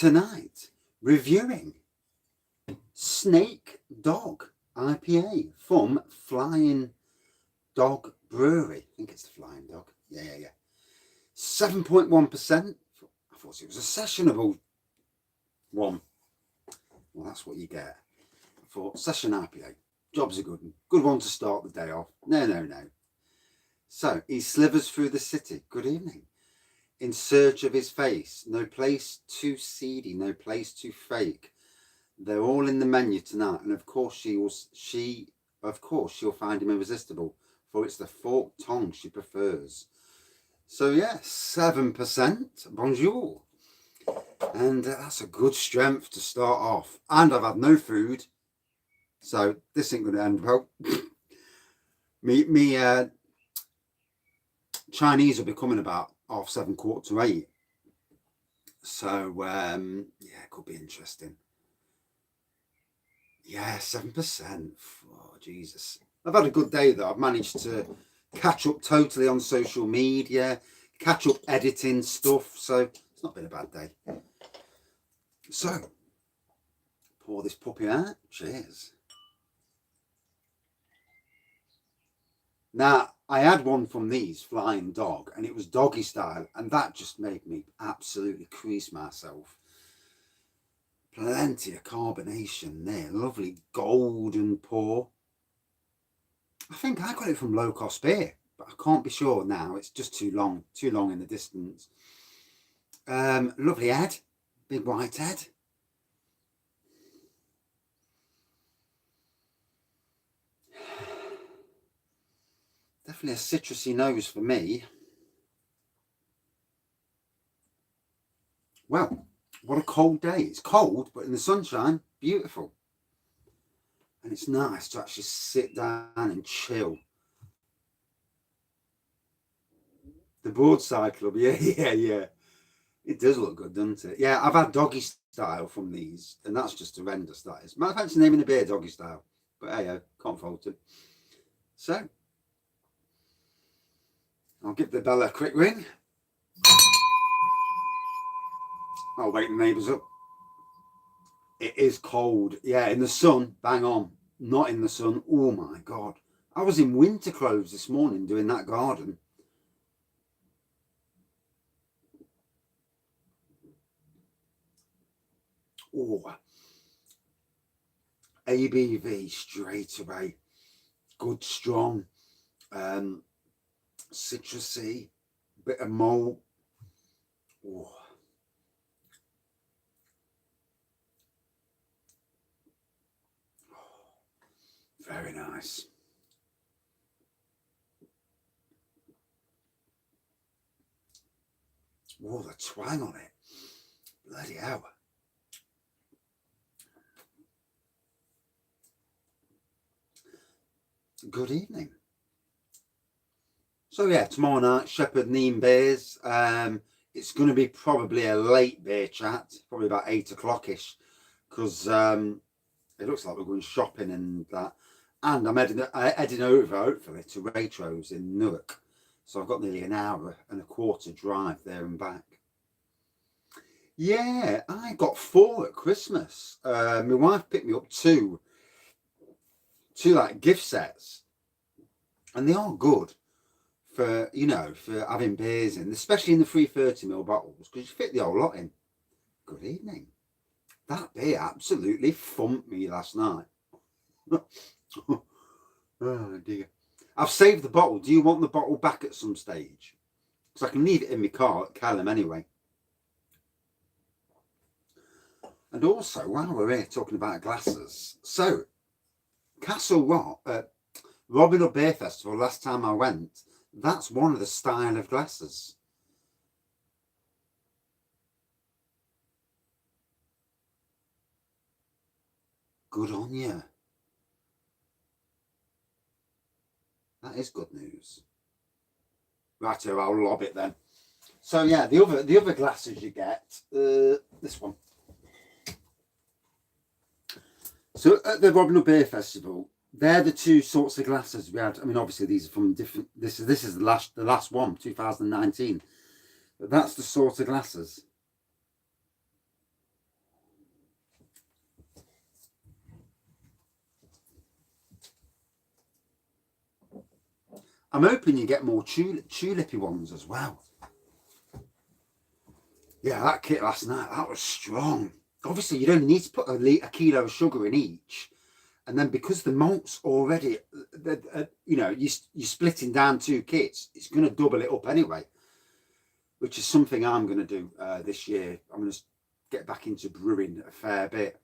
tonight reviewing Snake Dog IPA from Flying Dog Brewery. I think it's the Flying Dog. Yeah. 7.1%. I thought it was a sessionable one. Well, that's what you get for session IPA. Job's a good one. Good one to start the day off. No. So he slithers through the city. Good evening. In search of his face. No place too seedy. No place too fake. They're all in the menu tonight, and of course she'll find him irresistible, for it's the forked tongue she prefers. So yeah, 7%. Bonjour. And that's a good strength to start off. And I've had no food, so this ain't going to end well. me Chinese will be coming about 7:30, 7:45. So yeah, it could be interesting. Yeah, 7%. Oh, Jesus. I've had a good day though. I've managed to catch up totally on social media, catch up editing stuff. So it's not been a bad day. So, pour this puppy out. Cheers. Now, I had one from these, Flying Dog, and it was doggy style, and that just made me absolutely crease myself. Plenty of carbonation there. Lovely golden pour. I think I got it from Low Cost Beer, but I can't be sure now. It's just too long in the distance. Lovely head. Big white head. Definitely a citrusy nose for me. Well, what a cold day. It's cold, but in the sunshine, beautiful. And it's nice to actually sit down and chill. The Broadside Club, yeah. It does look good, doesn't it? Yeah, I've had doggy style from these, and that's just horrendous, that is. Might fancy naming the beer doggy style, but hey, can't fault it. So, I'll give the bell a quick ring. I'll wake the neighbours up. It is cold. Yeah, in the sun, bang on. Not in the sun. Oh my God. I was in winter clothes this morning doing that garden. Oh. ABV straight away. Good, strong. Citrusy. Bit of malt. Oh. Very nice. Oh, the twang on it. Bloody hell. Good evening. So yeah, tomorrow night, Shepherd Neame Beers. It's going to be probably a late beer chat, probably about 8 o'clock-ish, because it looks like we're going shopping and that. And I'm heading over, hopefully, to Waitrose in Newark. So I've got nearly an hour and a quarter drive there and back. Yeah, I got 4 at Christmas. My wife picked me up two like gift sets. And they are good for, for having beers in, especially in the 330ml bottles, because you fit the whole lot in. Good evening. That beer absolutely thumped me last night. Oh dear. I've saved the bottle. Do you want the bottle back at some stage? Because I can leave it in my car at Callum anyway. And also, while we're here talking about glasses, so Castle Rock, Robin Hood Beer Festival, last time I went, that's one of the style of glasses. Good on you. That is good news. Right, I'll lob it then. So yeah, the other glasses you get, this one. So at the Robin Hood Beer Festival, they're the two sorts of glasses we had. I mean, obviously these are from different. This is the last one, 2019. But that's the sort of glasses. I'm hoping you get more tulipy ones as well. Yeah, that kit last night, that was strong. Obviously, you don't need to put a kilo of sugar in each. And then because the malt's already, you know, you're splitting down 2 kits, it's going to double it up anyway, which is something I'm going to do this year. I'm going to get back into brewing a fair bit.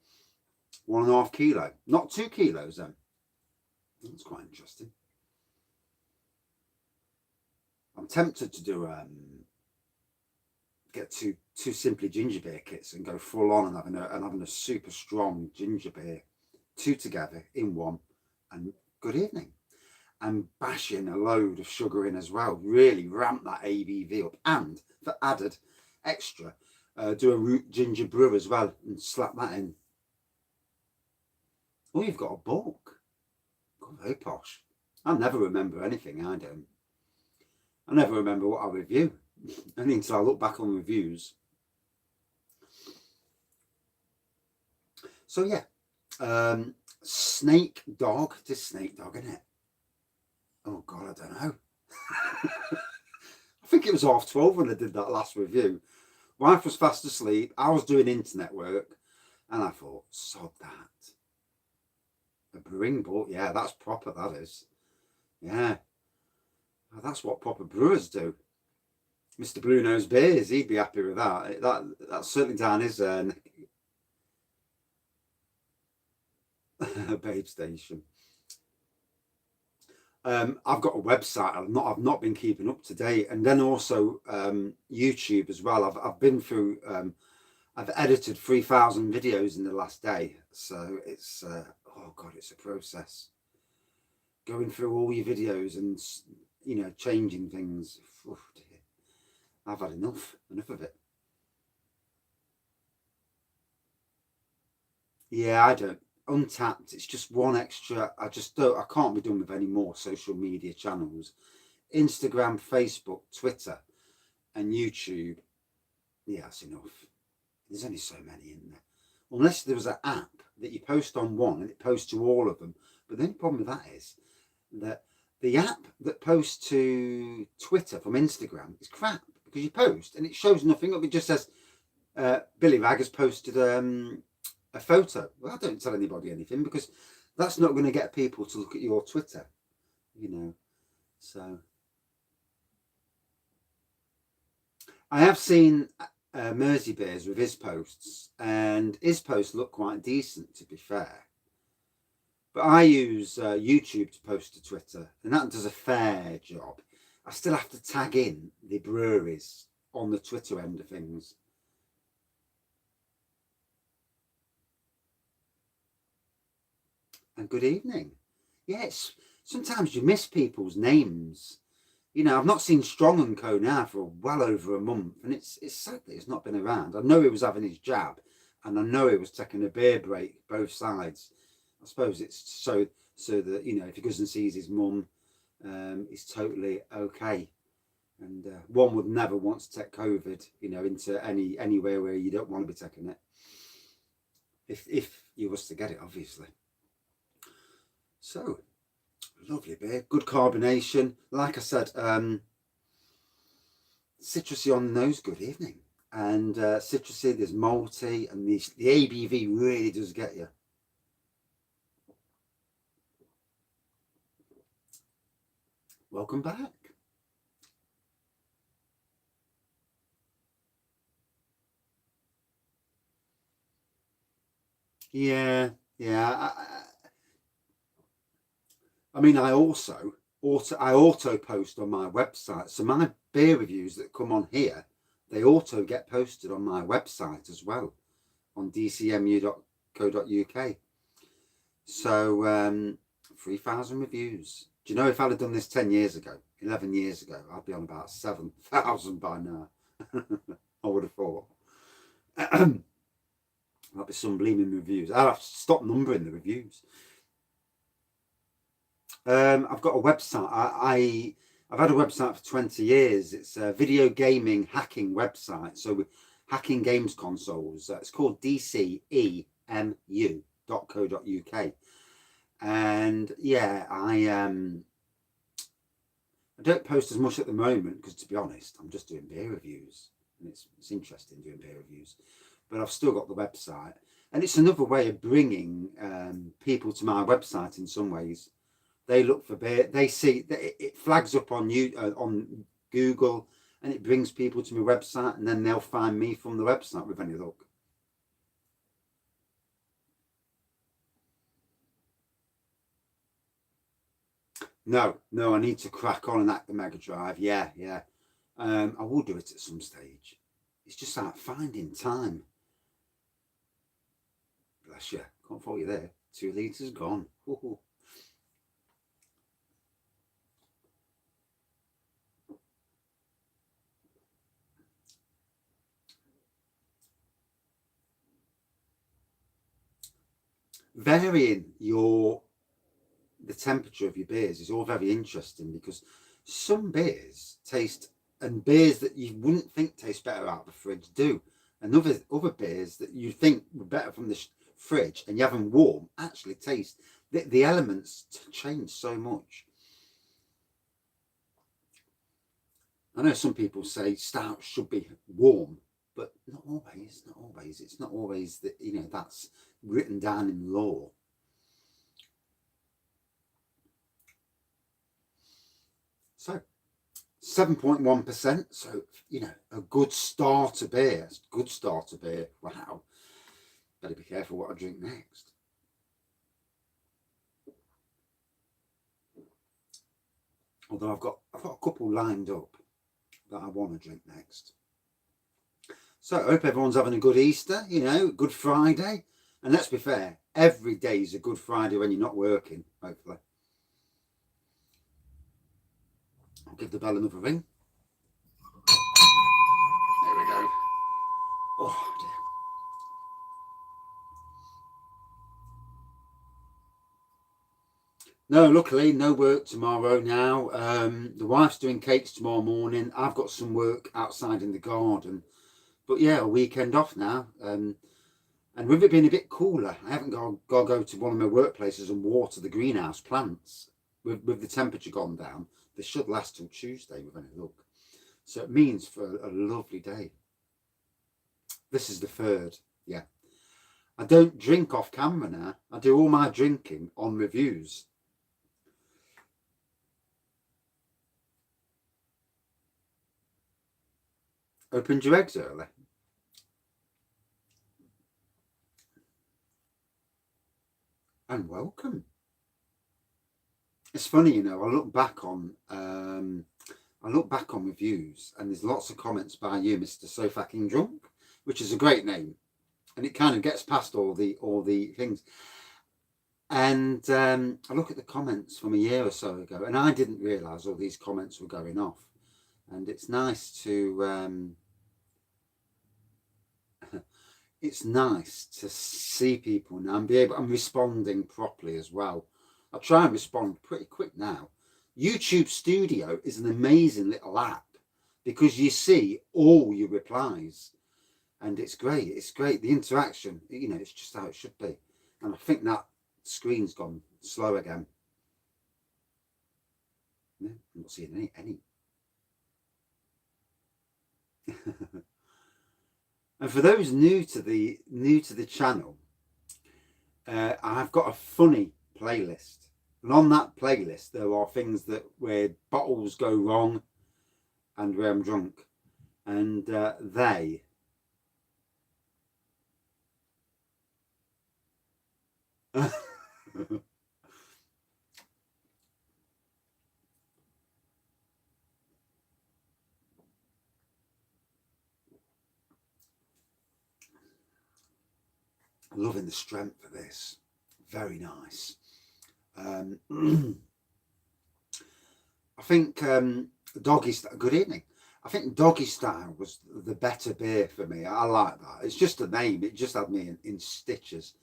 1.5 kilo, not 2 kilos then. That's quite interesting. I'm tempted to do get two Simply ginger beer kits and go full on and having a super strong ginger beer, 2 together in one, and good evening. And bashing a load of sugar in as well, really ramp that ABV up. And for added extra, do a root ginger brew as well and slap that in. Oh, you've got a book. God, very posh. I never remember anything, I don't. I never remember what I review. Only until I look back on reviews. So yeah, Snake Dog. It is Snake Dog, isn't it? Oh God, I don't know. I think it was 12:30 when I did that last review. Wife was fast asleep. I was doing internet work, and I thought, sod that. A brewing book, yeah, that's proper. That is, yeah. Well, that's what proper brewers do. Mr. Blue Nose Beers, he'd be happy with that. That's certainly down his Babe Station. I've got a website. I've not been keeping up to date, and then also YouTube as well. I've been through. I've edited 3,000 videos in the last day, so it's oh God, it's a process. Going through all your videos and changing things. Oh dear. I've had enough of it. Yeah, I don't. Untapped, it's just one extra. I can't be done with any more social media channels. Instagram, Facebook, Twitter, and YouTube. Yeah, that's enough. There's only so many in there. Unless there was an app that you post on one and it posts to all of them. But the only problem with that is that the app that posts to Twitter from Instagram is crap, because you post and it shows nothing up. It just says Billy Rag has posted a photo. Well, I don't tell anybody anything, because that's not going to get people to look at your Twitter, so I have seen Mersey Beers with his posts, and his posts look quite decent, to be fair, but I use YouTube to post to Twitter, and that does a fair job. I still have to tag in the breweries on the Twitter end of things. And good evening. Yes, sometimes you miss people's names. I've not seen Strong & Co now for well over a month, and it's sad that he's not been around. I know he was having his jab, and I know he was taking a beer break, both sides. I suppose it's so that, if he goes and sees his mum, he's totally okay. And one would never want to take COVID, into anywhere where you don't want to be taking it. If you was to get it, obviously. So, lovely beer, good carbonation. Like I said, citrusy on the nose, good evening. And citrusy, there's malty, and the ABV really does get you. Welcome back. Yeah. I mean, I auto post on my website. So my beer reviews that come on here, they auto get posted on my website as well, on dcmu.co.uk. So 3,000 reviews. Do you know, if I'd have done this 10 years ago, 11 years ago, I'd be on about 7,000 by now. I would have thought. That'd be some bleeming reviews. I'd have to stop numbering the reviews. I've got a website. I've had a website for 20 years. It's a video gaming hacking website. So we're hacking games consoles. It's called dcemu.co.uk. And yeah, I don't post as much at the moment because, to be honest, I'm just doing beer reviews, and it's interesting doing beer reviews. But I've still got the website, and it's another way of bringing people to my website. In some ways, they look for beer, they see it flags up on on Google, and it brings people to my website, and then they'll find me from the website with any luck. No, I need to crack on and act the Mega Drive. Yeah. I will do it at some stage. It's just like finding time. Bless you. Can't fault you there. 2 litres gone. Ooh. Varying the temperature of your beers is all very interesting, because some beers taste, and beers that you wouldn't think taste better out of the fridge do, and other beers that you think were better from the fridge and you have them warm actually taste, the elements change so much. I know some people say stout should be warm, but not always. It's not always that, that's written down in law. So 7.1%. So, a good starter beer. Wow. Better be careful what I drink next. Although I've got a couple lined up that I want to drink next. So I hope everyone's having a good Easter, Good Friday. And let's be fair, every day is a Good Friday when you're not working, hopefully. I'll give the bell another ring. There we go. Oh dear. No, luckily, no work tomorrow now. The wife's doing cakes tomorrow morning. I've got some work outside in the garden. But yeah, a weekend off now. And with it being a bit cooler, I haven't got to go to one of my workplaces and water the greenhouse plants. With the temperature gone down, they should last till Tuesday with any luck. So it means for a lovely day. This is the third, yeah. I don't drink off camera now. I do all my drinking on reviews. Opened your eggs early? And welcome. It's funny, I look back on reviews, and there's lots of comments by you, Mr. So Fucking Drunk, which is a great name, and it kind of gets past all the things. And I look at the comments from a year or so ago, and I didn't realise all these comments were going off. And it's nice to see people now and I'm responding properly as well. I try and respond pretty quick now. YouTube Studio is an amazing little app because you see all your replies, and it's great. It's great. The interaction, it's just how it should be. And I think that screen's gone slow again. No, I'm not seeing any. And for those new to the channel, I've got a funny playlist, and on that playlist there are things where bottles go wrong and where I'm drunk, and they loving the strength of this. Very nice. I think Doggy Style, good evening. I think Doggy Style was the better beer for me. I like that. It's just a name. It just had me in stitches.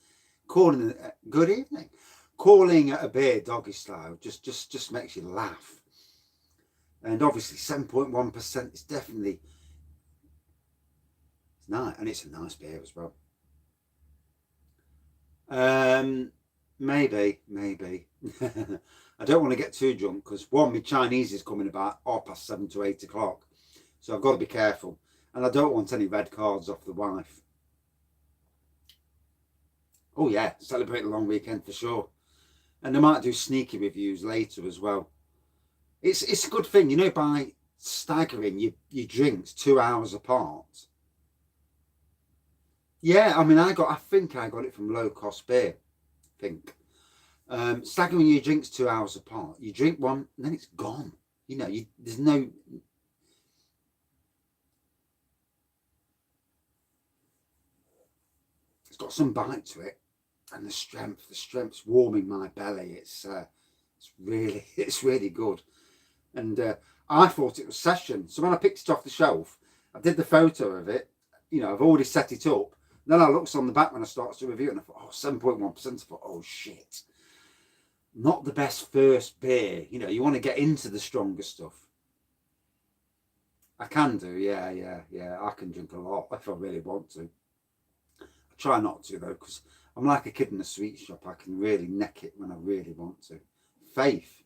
Calling it, good evening. Calling a beer Doggy Style just makes you laugh. And obviously 7.1% is definitely, it's nice, and it's a nice beer as well. Maybe. I don't want to get too drunk because one, my Chinese is coming about 7:30 to 8 o'clock. So I've got to be careful. And I don't want any red cards off the wife. Oh yeah, celebrate the long weekend for sure. And I might do sneaky reviews later as well. It's a good thing, you know, by staggering your drinks 2 hours apart. Yeah, I mean, I think I got it from Low Cost Beer. I think. Staggering your drinks 2 hours apart. You drink one, and then it's gone. You know, there's no. It's got some bite to it, and the strength's warming my belly. It's really good. And I thought it was session. So when I picked it off the shelf, I did the photo of it. You know, I've already set it up. Then I looked on the back when I started to review it, and I thought, oh, 7.1%. I thought, oh shit. Not the best first beer. You know, you want to get into the stronger stuff. I can do, yeah. I can drink a lot if I really want to. I try not to though, because I'm like a kid in a sweet shop. I can really neck it when I really want to. Faith,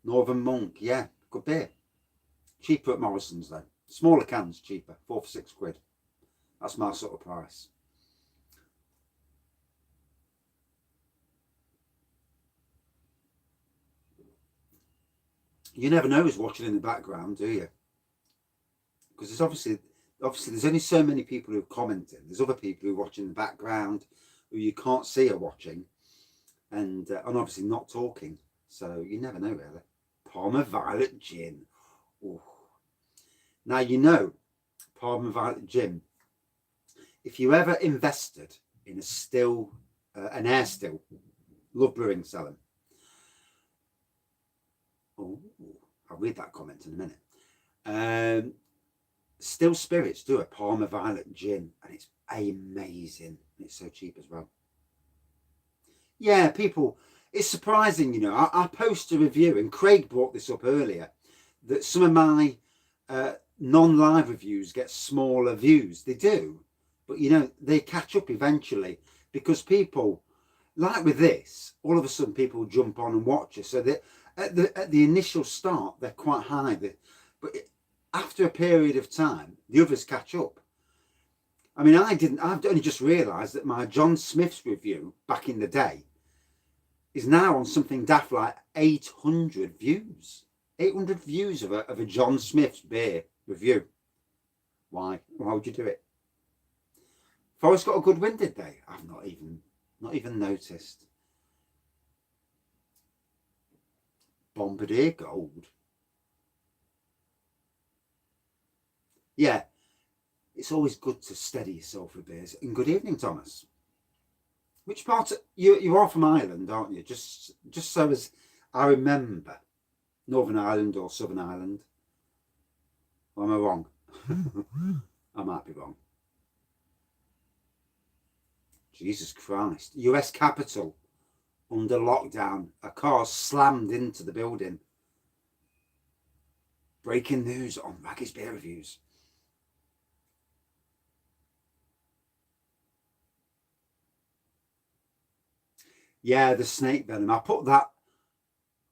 Northern Monk, yeah, good beer. Cheaper at Morrison's though. Smaller cans, cheaper, 4 for £6. That's my sort of price. You never know who's watching in the background, do you? Because there's obviously there's only so many people who've commented. There's other people who are watching in the background who you can't see are watching, and obviously not talking. So you never know really. Parma Violet Gin. Ooh. Now you know, Parma Violet Gin. If you ever invested in a still, an air still, love brewing selling. Oh, I'll read that comment in a minute. Still Spirits do a Parma Violet Gin, and it's amazing. It's so cheap as well. Yeah, people, it's surprising, you know. I post a review, and Craig brought this up earlier, that some of my non-live reviews get smaller views. They do, but you know, they catch up eventually because people, like with this, all of a sudden people jump on and watch us. So that at the initial start, they're quite high, but after a period of time, the others catch up. I mean, I've only just realised that my John Smith's review back in the day is now on something daft like 800 views. 800 views of a John Smith's beer review. Why? Why would you do it? Forest got a good win, did they? I've not even noticed. Bombardier Gold. Yeah, it's always good to steady yourself with beers. And good evening, Thomas. Which part you are from Ireland, aren't you? Just so as I remember, Northern Ireland or Southern Ireland. Or am I wrong? I might be wrong. Jesus Christ. US Capitol under lockdown. A car slammed into the building. Breaking news on Wraggys Beer Reviews. Yeah, the snake venom. I put that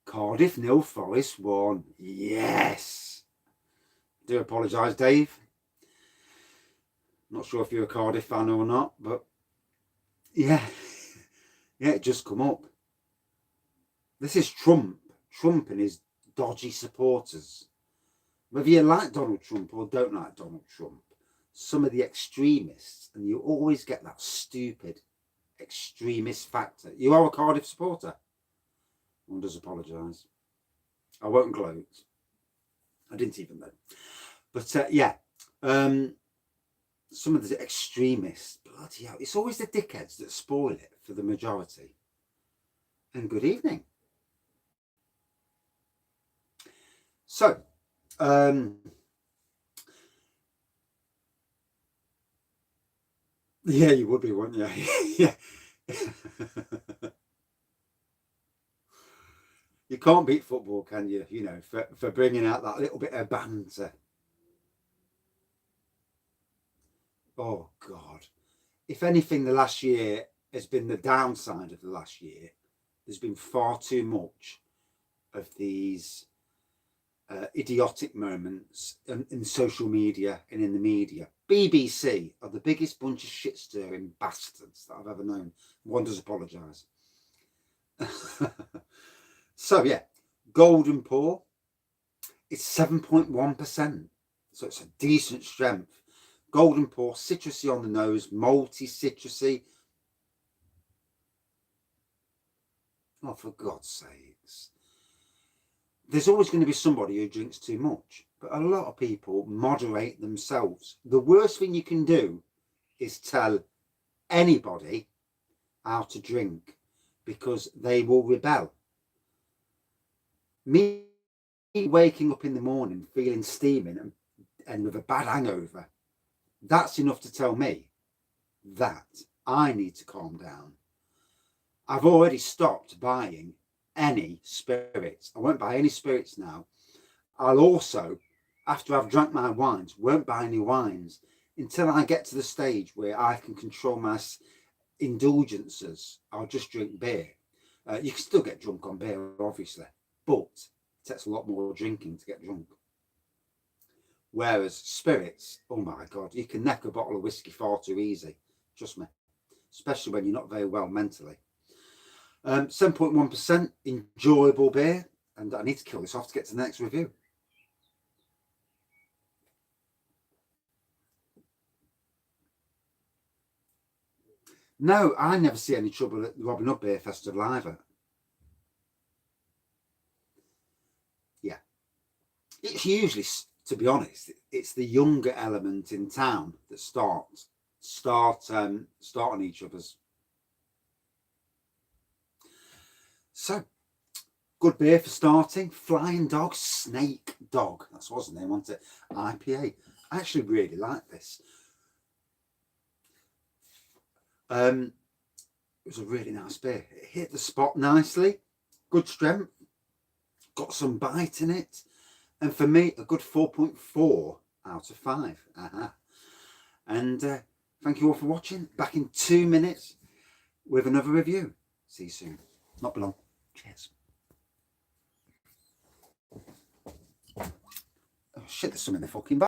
Cardiff 0 Forest 1. Yes. Do apologise, Dave. Not sure if you're a Cardiff fan or not, but yeah. Yeah, it just come up. This is Trump and his dodgy supporters. Whether you like Donald Trump or don't like Donald Trump, some of the extremists, and you always get that stupid extremist factor. You are a Cardiff supporter. One does apologise. I won't gloat. I didn't even know. But yeah, some of the extremists, bloody hell, it's always the dickheads that spoil it for the majority. And good evening. So, yeah, you would be, wouldn't you? Yeah. You can't beat football, can you? You know, for bringing out that little bit of banter. Oh, God. If anything, the last year has been the downside of the last year. There's been far too much of these idiotic moments in social media and in the media. BBC are the biggest bunch of shit-stirring bastards that I've ever known. One does apologise. So yeah, Golden Pour, it's 7.1%, so it's a decent strength. Golden Pour, citrusy on the nose, malty, citrusy. Oh, for God's sakes. There's always going to be somebody who drinks too much, but a lot of people moderate themselves. The worst thing you can do is tell anybody how to drink, because they will rebel. Me waking up in the morning feeling steaming and with a bad hangover, that's enough to tell me that I need to calm down. I've already stopped buying any spirits. I won't buy any spirits now. I'll also, after I've drank my wines, won't buy any wines until I get to the stage where I can control my indulgences. I'll just drink beer. You can still get drunk on beer, obviously, but it takes a lot more drinking to get drunk. Whereas spirits, oh my God, you can neck a bottle of whiskey far too easy. Trust me, especially when you're not very well mentally. 7.1%, enjoyable beer. And I need to kill this off to get to the next review. No, I never see any trouble at the Robin Hood Beer Festival either. Yeah. It's usually, to be honest, it's the younger element in town that start on each other's. So, good beer for starting. Flying Dog, Snake Dog. That's what's the name, wasn't it? IPA. I actually really like this. It was a really nice beer. It hit the spot nicely. Good strength. Got some bite in it. And for me, a good 4.4 out of 5. And thank you all for watching. Back in 2 minutes with another review. See you soon. Not be long. Cheers. Oh shit, there's some in the fucking bag.